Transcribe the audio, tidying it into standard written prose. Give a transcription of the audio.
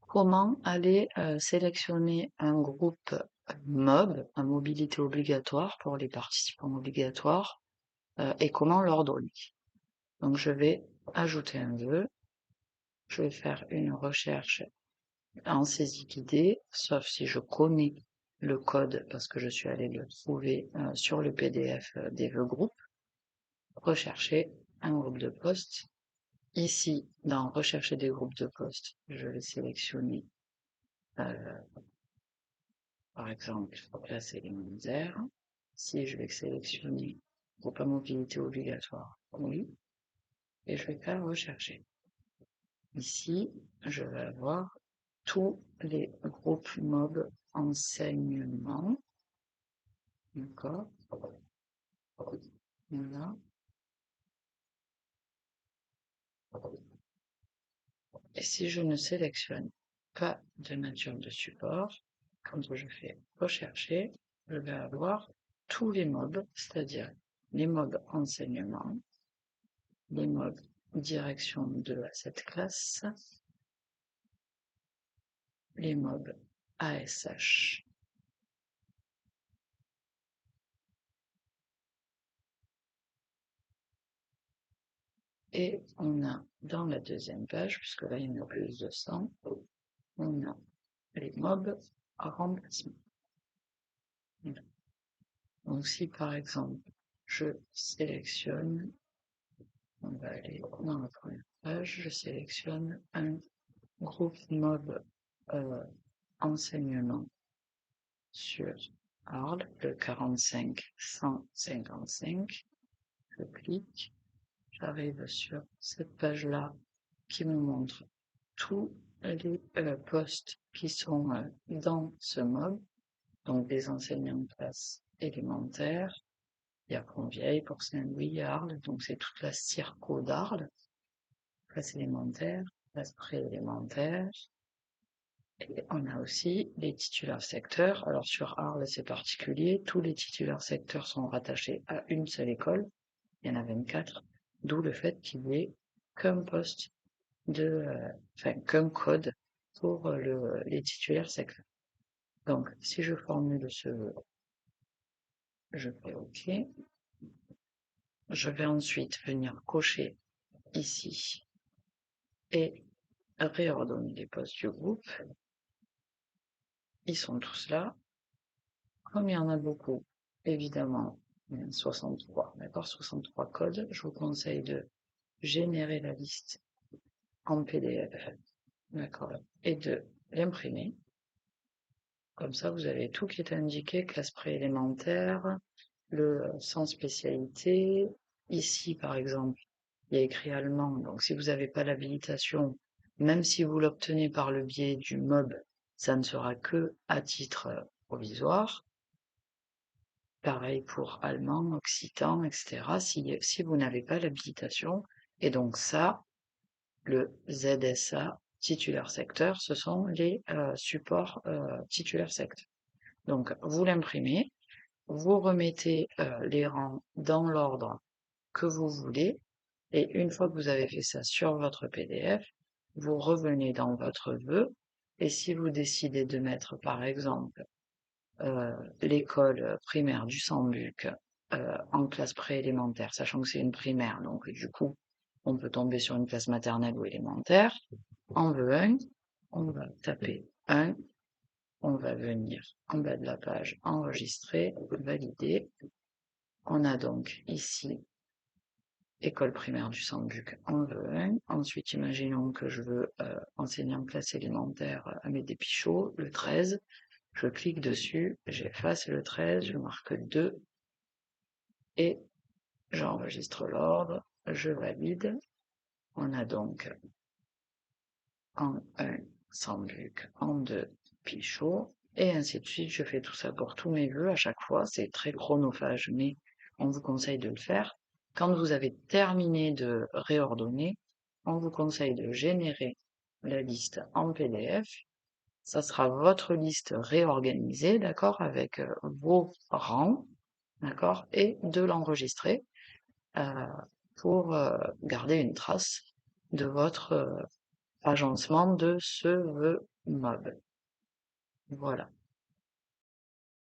Comment aller sélectionner un groupe MOB, à mobilité obligatoire pour les participants obligatoires, et comment l'ordonner. Donc je vais ajouter un vœu, je vais faire une recherche en saisie guidée, sauf si je connais le code parce que je suis allée le trouver sur le PDF des vœux groupes. Rechercher un groupe de postes. Ici, dans rechercher des groupes de postes, je vais sélectionner par exemple, classes élémentaires. Si je vais sélectionner groupe à mobilité obligatoire, oui, et je vais faire rechercher. Ici, je vais avoir tous les groupes MOB enseignement. D'accord. Voilà. Et si je ne sélectionne pas de nature de support, quand je fais rechercher, je vais avoir tous les MOB, c'est-à-dire les MOB enseignement, les MOB direction de cette classe, les MOB ASH. Et on a dans la deuxième page, puisque là il y en a plus de 100, on a les MOB à remplacement. Donc si par exemple je sélectionne, on va aller dans la première page, je sélectionne un groupe MOB enseignement sur Arles, le 45-155, je clique, j'arrive sur cette page-là qui me montre tous les postes qui sont dans ce MOB, donc des enseignants de classe élémentaire. Il y a Pont-Vieille, pour Saint-Louis, Arles, donc c'est toute la circo d'Arles, classe élémentaire, classe préélémentaire. Et on a aussi les titulaires secteurs. Alors sur Arles, c'est particulier, tous les titulaires secteurs sont rattachés à une seule école, il y en a 24, d'où le fait qu'il n'y ait qu'un poste qu'un code pour les titulaires secteurs. Donc, si je formule ce vœu, je fais OK. Je vais ensuite venir cocher ici et réordonner les postes du groupe. Ils sont tous là. Comme il y en a beaucoup, évidemment, 63, d'accord, 63 codes, je vous conseille de générer la liste en PDF, d'accord, et de l'imprimer. Comme ça, vous avez tout qui est indiqué, classe préélémentaire, le sans spécialité. Ici, par exemple, il y a écrit allemand, donc si vous n'avez pas l'habilitation, même si vous l'obtenez par le biais du MOB, ça ne sera que à titre provisoire. Pareil pour allemand, occitan, etc. Si vous n'avez pas l'habilitation, et donc ça, le ZSA titulaire secteur, ce sont les supports titulaires secteur. Donc vous l'imprimez, vous remettez les rangs dans l'ordre que vous voulez, et une fois que vous avez fait ça sur votre PDF, vous revenez dans votre vœu, et si vous décidez de mettre par exemple l'école primaire du Sambuc en classe préélémentaire, sachant que c'est une primaire, donc du coup on peut tomber sur une classe maternelle ou élémentaire, en vœu 1, on va taper 1, on va venir en bas de la page, enregistrer, valider. On a donc ici école primaire du Sambuc en vœu 1. Ensuite, imaginons que je veux enseigner en classe élémentaire à des Pichots, le 13. Je clique dessus, j'efface le 13, je marque 2 et j'enregistre l'ordre, je valide. On a donc en 1 Sambuc, en 2 Pichot, et ainsi de suite. Je fais tout ça pour tous mes vœux à chaque fois. C'est très chronophage, mais on vous conseille de le faire. Quand vous avez terminé de réordonner, on vous conseille de générer la liste en PDF. Ça sera votre liste réorganisée, d'accord, avec vos rangs, d'accord, et de l'enregistrer pour garder une trace de votre agencement de ce vœu mob. Voilà.